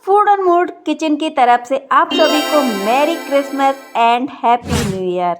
Food on mood kitchen की तरफ से आप सभी को merry Christmas and happy new year.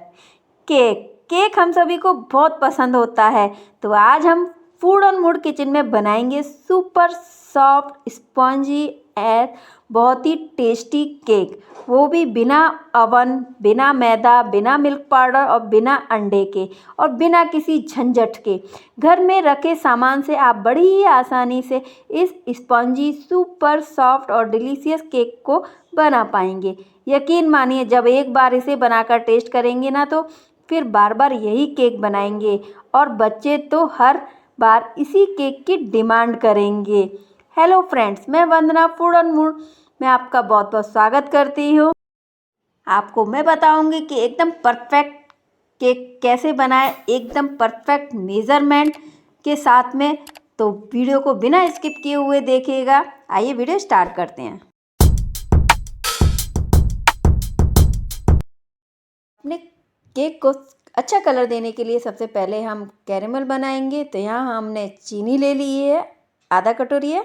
Cake cake हम सभी को बहुत पसंद होता है, तो आज हम फूड ऑन मूड किचन में बनाएंगे सुपर सॉफ्ट स्पॉन्जी एंड बहुत ही टेस्टी केक, वो भी बिना अवन, बिना मैदा, बिना मिल्क पाउडर और बिना अंडे के और बिना किसी झंझट के। घर में रखे सामान से आप बड़ी ही आसानी से इस स्पॉन्जी सुपर सॉफ्ट और डिलीशियस केक को बना पाएंगे। यकीन मानिए, जब एक बार इसे बनाकर टेस्ट करेंगे ना, तो फिर बार बार यही केक बनाएंगे और बच्चे तो हर बार इसी केक की डिमांड करेंगे। हेलो फ्रेंड्स, मैं वंदना फूड ऑन मूड में आपका बहुत बहुत स्वागत करती हूँ। आपको मैं बताऊंगी कि एकदम परफेक्ट केक कैसे बनाएं, एकदम परफेक्ट मेज़रमेंट के साथ में। तो वीडियो को बिना स्किप किए हुए देखिएगा। आइए वीडियो स्टार्ट करते हैं। अपने केक को अच्छा कलर देने के लिए सबसे पहले हम कैरेमल बनाएंगे। तो यहाँ हमने चीनी ले ली है, आधा कटोरी है।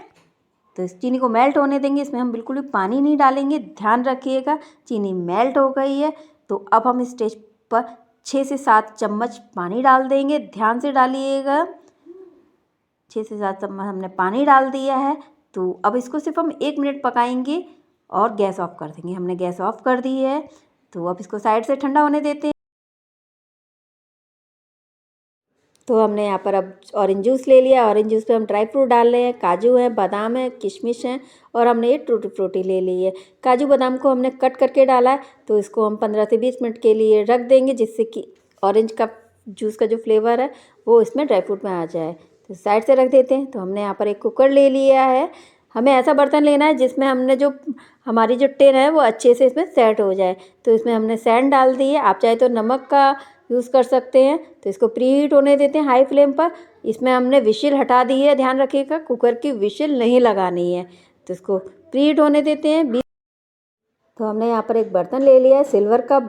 तो इस चीनी को मेल्ट होने देंगे। इसमें हम बिल्कुल भी पानी नहीं डालेंगे, ध्यान रखिएगा। चीनी मेल्ट हो गई है, तो अब हम इस स्टेज पर 6 से 7 चम्मच पानी डाल देंगे। ध्यान से डालिएगा। 6 से 7 चम्मच हमने पानी डाल दिया है। तो अब इसको सिर्फ हम 1 मिनट पकाएंगे और गैस ऑफ कर देंगे। हमने गैस ऑफ कर दी है। तो अब इसको साइड से ठंडा होने देते हैं। तो हमने यहाँ पर अब ऑरेंज जूस ले लिया। ऑरेंज जूस पे हम ड्राई फ्रूट डाल रहे हैं। काजू है, बादाम है, किशमिश है और हमने ये टूटी फ्रूटी ले ली है। काजू बादाम को हमने कट करके डाला है। तो इसको हम 15 से 20 मिनट के लिए रख देंगे, जिससे कि ऑरेंज का जूस का जो फ्लेवर है वो इसमें ड्राई फ्रूट में आ जाए। तो साइड से रख देते हैं। तो हमने यहाँ पर एक कुकर ले लिया है। हमें ऐसा बर्तन लेना है जिसमें हमने जो हमारी जो टिन है वो अच्छे से इसमें सेट हो जाए। तो इसमें हमने सैंड डाल दी है। आप चाहे तो नमक का यूज़ कर सकते हैं। तो इसको प्री हीट होने देते हैं हाई फ्लेम पर। इसमें हमने विशिल हटा दी है। ध्यान रखिएगा, कुकर की विशिल नहीं लगानी है। तो इसको प्री हीट होने देते हैं। तो हमने यहाँ पर एक बर्तन ले लिया है, सिल्वर का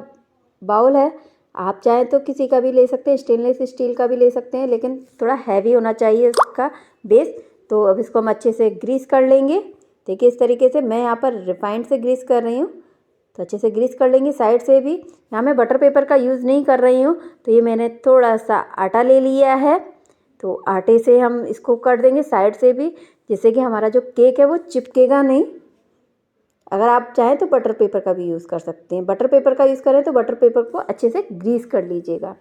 बाउल है। आप चाहें तो किसी का भी ले सकते हैं, स्टेनलेस स्टील का भी ले सकते हैं, लेकिन थोड़ा हैवी होना चाहिए इसका बेस। तो अब इसको हम अच्छे से ग्रीस कर लेंगे। देखिए इस तरीके से। मैं यहाँ पर रिफाइंड से ग्रीस कर रही हूँ। तो अच्छे से ग्रीस कर लेंगे साइड से भी। यहाँ मैं बटर पेपर का यूज़ नहीं कर रही हूँ। तो ये मैंने थोड़ा सा आटा ले लिया है। तो आटे से हम इसको कर देंगे साइड से भी, जिससे कि हमारा जो केक है वो चिपकेगा नहीं। अगर आप चाहें तो बटर पेपर का भी यूज़ कर सकते हैं। बटर पेपर का यूज़ करें तो बटर पेपर को अच्छे से ग्रीस कर लीजिएगा।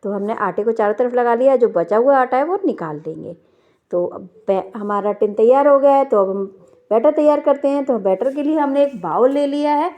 तो हमने आटे को चारों तरफ लगा लिया। जो बचा हुआ आटा है वो निकाल देंगे। तो अब हमारा टिन तैयार हो गया है। तो अब हम बैटर तैयार करते हैं। तो बैटर के लिए हमने एक बाउल ले लिया है।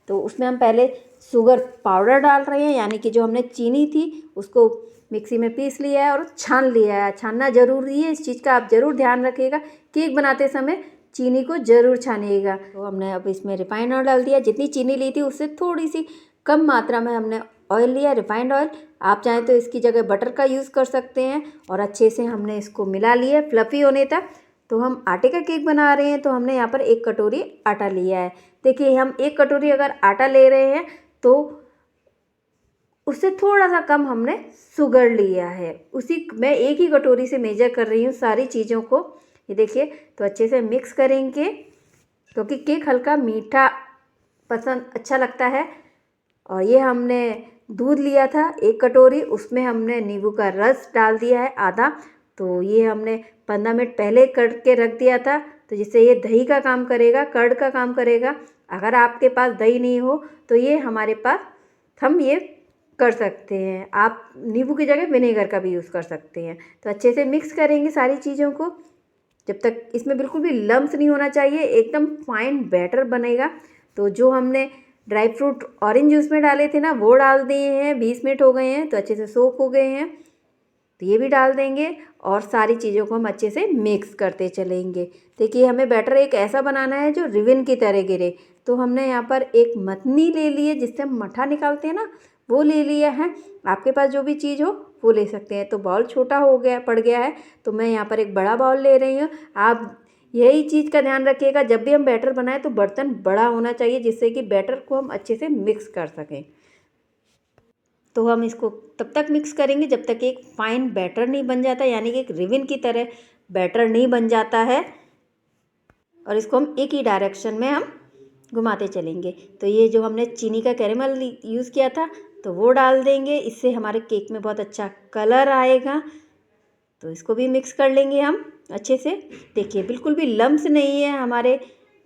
तो उसमें हम पहले शुगर पाउडर डाल रहे हैं, यानी कि जो हमने चीनी थी उसको मिक्सी में पीस लिया है और छान लिया है। छानना ज़रूरी है, इस चीज़ का आप ज़रूर ध्यान रखिएगा। केक बनाते समय चीनी को ज़रूर छानिएगा। तो हमने अब इसमें रिफाइंड ऑयल डाल दिया। जितनी चीनी ली थी उससे थोड़ी सी कम मात्रा में हमने ऑयल लिया, रिफाइंड ऑयल। आप चाहें तो इसकी जगह बटर का यूज़ कर सकते हैं। और अच्छे से हमने इसको मिला लिया फ्लफ़ी होने तक। तो हम आटे का केक बना रहे हैं। तो हमने यहाँ पर 1 कटोरी आटा लिया है। देखिए, हम 1 कटोरी अगर आटा ले रहे हैं तो उससे थोड़ा सा कम हमने शुगर लिया है। उसी मैं 1 ही कटोरी से मेजर कर रही हूँ सारी चीज़ों को। ये देखिए। तो अच्छे से मिक्स करेंगे, क्योंकि केक हल्का मीठा पसंद अच्छा लगता है। और ये हमने दूध लिया था 1 कटोरी, उसमें हमने नींबू का रस डाल दिया है आधा। तो ये हमने 15 मिनट पहले करके रख दिया था, तो जिससे ये दही का काम करेगा, कर्ड का काम करेगा। अगर आपके पास दही नहीं हो तो ये हमारे पास हम ये कर सकते हैं। आप नींबू की जगह विनेगर का भी यूज़ कर सकते हैं। तो अच्छे से मिक्स करेंगे सारी चीज़ों को, जब तक इसमें बिल्कुल भी लम्स नहीं होना चाहिए। एकदम फाइन बैटर बनेगा। तो जो हमने ड्राई फ्रूट ऑरेंज जूस में डाले थे ना, वो डाल दिए हैं। 20 मिनट हो गए हैं, तो अच्छे से सोक हो गए हैं। तो ये भी डाल देंगे और सारी चीज़ों को हम अच्छे से मिक्स करते चलेंगे। देखिए, हमें बैटर एक ऐसा बनाना है जो रिबन की तरह गिरे। तो हमने यहाँ पर एक मथनी ले ली है, जिससे हम मट्ठा निकालते हैं ना, वो ले लिया है। आपके पास जो भी चीज़ हो वो ले सकते हैं। तो बाउल छोटा हो गया पड़ गया है, तो मैं यहाँ पर एक बड़ा बाउल ले रही हूँ। आप यही चीज़ का ध्यान रखिएगा, जब भी हम बैटर बनाएं तो बर्तन बड़ा होना चाहिए, जिससे कि बैटर को हम अच्छे से मिक्स कर सकें। तो हम इसको तब तक मिक्स करेंगे जब तक एक फाइन बैटर नहीं बन जाता, यानी कि एक रिबन की तरह बैटर नहीं बन जाता है। और इसको हम एक ही डायरेक्शन में हम घुमाते चलेंगे। तो ये जो हमने चीनी का कैरेमल यूज़ किया था तो वो डाल देंगे, इससे हमारे केक में बहुत अच्छा कलर आएगा। तो इसको भी मिक्स कर लेंगे हम अच्छे से। देखिए बिल्कुल भी लम्स नहीं है हमारे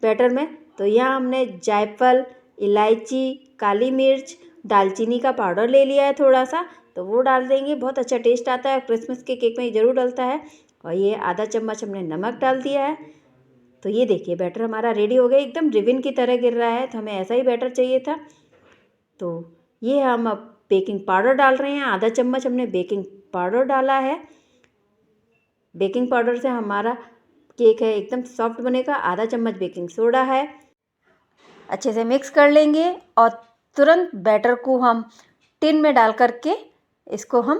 बैटर में। तो यहाँ हमने जायफल, इलायची, काली मिर्च, दालचीनी का पाउडर ले लिया है थोड़ा सा, तो वो डाल देंगे। बहुत अच्छा टेस्ट आता है, क्रिसमस के केक में ये ज़रूर डलता है। और ये आधा चम्मच हमने नमक डाल दिया है। तो ये देखिए बैटर हमारा रेडी हो गया, एकदम रिबन की तरह गिर रहा है। तो हमें ऐसा ही बैटर चाहिए था। तो ये हम अब बेकिंग पाउडर डाल रहे हैं। आधा चम्मच हमने बेकिंग पाउडर डाला है। बेकिंग पाउडर से हमारा केक है एकदम सॉफ्ट बनेगा। आधा चम्मच बेकिंग सोडा है। अच्छे से मिक्स कर लेंगे और तुरंत बैटर को हम टिन में डाल करके इसको हम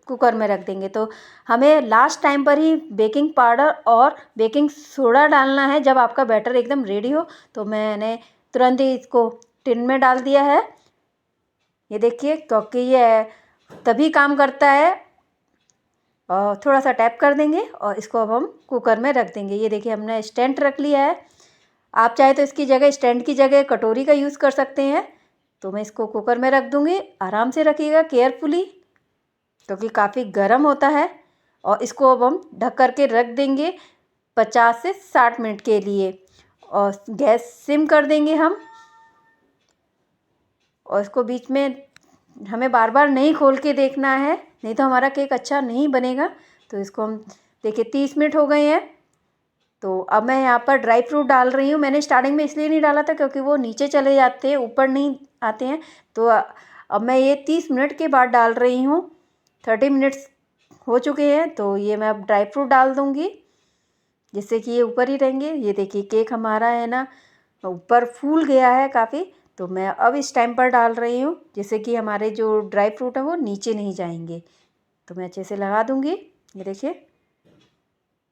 कुकर में रख देंगे। तो हमें लास्ट टाइम पर ही बेकिंग पाउडर और बेकिंग सोडा डालना है जब आपका बैटर एकदम रेडी हो। तो मैंने तुरंत ही इसको टिन में डाल दिया है। ये देखिए क्योंकि ये तभी काम करता है। और थोड़ा सा टैप कर देंगे और इसको अब हम कुकर में रख देंगे। ये देखिए हमने स्टैंड रख लिया है। आप चाहे तो इसकी जगह, स्टैंड की जगह कटोरी का यूज़ कर सकते हैं। तो मैं इसको कुकर में रख दूँगी। आराम से रखिएगा, केयरफुली, क्योंकि काफ़ी गर्म होता है। और इसको अब हम ढक कर के रख देंगे 50 से 60 मिनट के लिए। और गैस सिम कर देंगे हम। और इसको बीच में हमें बार बार नहीं खोल के देखना है, नहीं तो हमारा केक अच्छा नहीं बनेगा। तो इसको हम देखिए 30 मिनट हो गए हैं। तो अब मैं यहाँ पर ड्राई फ्रूट डाल रही हूँ। मैंने स्टार्टिंग में इसलिए नहीं डाला था क्योंकि वो नीचे चले जाते हैं, ऊपर नहीं आते हैं। तो अब मैं ये 30 मिनट के बाद डाल रही हूँ। 30 मिनट्स हो चुके हैं। तो ये मैं अब ड्राई फ्रूट डाल दूँगी जिससे कि ये ऊपर ही रहेंगे। ये देखिए केक हमारा है ना ऊपर फूल गया है काफ़ी। तो मैं अब इस टाइम पर डाल रही हूँ जिससे कि हमारे जो ड्राई फ्रूट है वो नीचे नहीं जाएंगे। तो मैं अच्छे से लगा दूँगी। ये देखिए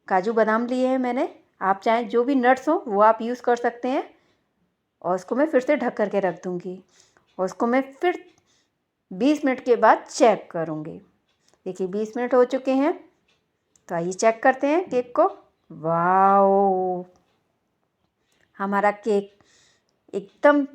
काजू बादाम लिए हैं मैंने। आप चाहें जो भी नट्स हो वो आप यूज़ कर सकते हैं। और इसको मैं फिर से ढक करके रख दूँगी और उसको मैं फिर 20 मिनट के बाद चेक करूँगी। देखिए 20 मिनट हो चुके हैं। तो आइए चेक करते हैं केक को। वाओ, हमारा केक एकदम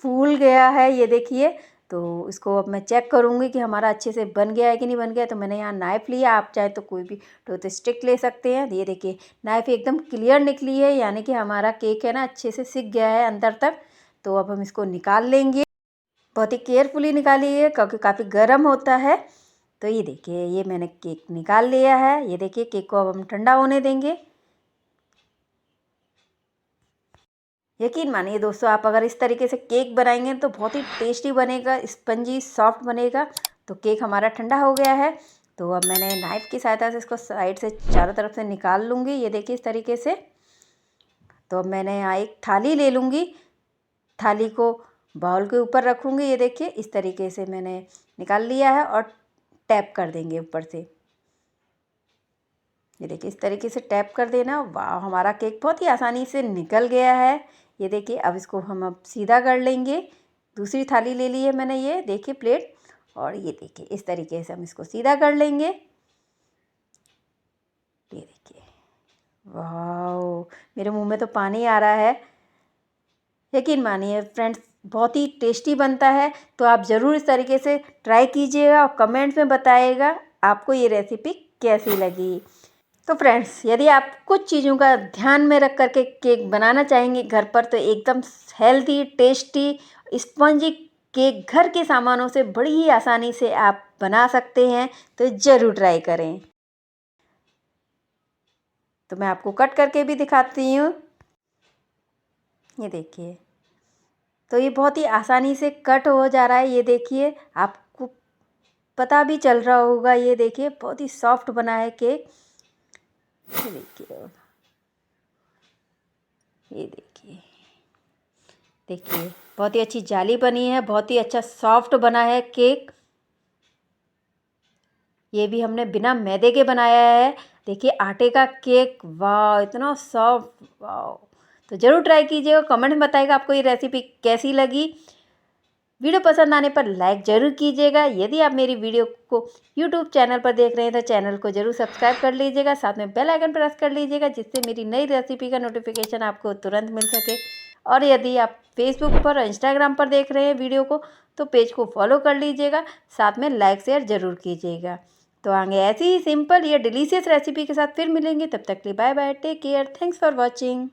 फूल गया है। ये देखिए। तो इसको अब मैं चेक करूँगी कि हमारा अच्छे से बन गया है कि नहीं बन गया। तो मैंने यहाँ नाइफ़ लिया, आप चाहे तो कोई भी टूथ स्टिक ले सकते हैं। ये देखिए नाइफ़ एकदम क्लियर निकली है, यानी कि हमारा केक है ना अच्छे से सिक गया है अंदर तक। तो अब हम इसको निकाल लेंगे। बहुत ही केयरफुली निकालिए क्योंकि काफ़ी गर्म होता है। तो ये देखिए ये मैंने केक निकाल लिया है। ये देखिए केक को अब हम ठंडा होने देंगे। यकीन मानिए दोस्तों, आप अगर इस तरीके से केक बनाएंगे तो बहुत ही टेस्टी बनेगा, स्पंजी सॉफ्ट बनेगा। तो केक हमारा ठंडा हो गया है। तो अब मैंने नाइफ़ की सहायता से इसको साइड से चारों तरफ से निकाल लूँगी। ये देखिए इस तरीके से। तो अब मैंने यहाँ एक थाली ले लूँगी, थाली को बाउल के ऊपर रखूँगी। ये देखिए इस तरीके से मैंने निकाल लिया है और टैप कर देंगे ऊपर से। ये देखिए इस तरीके से टैप कर देना। वाह, हमारा केक बहुत ही आसानी से निकल गया है। ये देखिए अब इसको हम अब सीधा कर लेंगे। दूसरी थाली ले ली है मैंने, ये देखिए प्लेट। और ये देखिए इस तरीके से हम इसको सीधा कर लेंगे। ये देखिए वाह, मेरे मुंह में तो पानी आ रहा है। यकीन मानिए फ्रेंड्स, बहुत ही टेस्टी बनता है। तो आप ज़रूर इस तरीके से ट्राई कीजिएगा और कमेंट्स में बताइएगा आपको ये रेसिपी कैसी लगी। तो फ्रेंड्स, यदि आप कुछ चीज़ों का ध्यान में रख करके केक बनाना चाहेंगे घर पर तो एकदम हेल्दी, टेस्टी, स्पंजी केक घर के सामानों से बड़ी ही आसानी से आप बना सकते हैं। तो ज़रूर ट्राई करें। तो मैं आपको कट करके भी दिखाती हूँ। ये देखिए, तो ये बहुत ही आसानी से कट हो जा रहा है। ये देखिए आपको पता भी चल रहा होगा। ये देखिए बहुत ही सॉफ्ट बना है केक। ये देखिए, ये देखिए, देखिए बहुत ही अच्छी जाली बनी है, बहुत ही अच्छा सॉफ्ट बना है केक। ये भी हमने बिना मैदे के बनाया है। देखिए आटे का केक, वाह इतना सॉफ्ट, वाह। तो ज़रूर ट्राई कीजिएगा, कमेंट में बताइएगा आपको ये रेसिपी कैसी लगी। वीडियो पसंद आने पर लाइक ज़रूर कीजिएगा। यदि आप मेरी वीडियो को यूट्यूब चैनल पर देख रहे हैं तो चैनल को ज़रूर सब्सक्राइब कर लीजिएगा, साथ में बेल आइकन प्रेस कर लीजिएगा, जिससे मेरी नई रेसिपी का नोटिफिकेशन आपको तुरंत मिल सके। और यदि आप फेसबुक पर और इंस्टाग्राम पर देख रहे हैं वीडियो को तो पेज को फॉलो कर लीजिएगा, साथ में लाइक शेयर ज़रूर कीजिएगा। तो आगे ऐसी ही सिंपल या डिलीशियस रेसिपी के साथ फिर मिलेंगे, तब तक के लिए bye bye, take care, thanks for watching.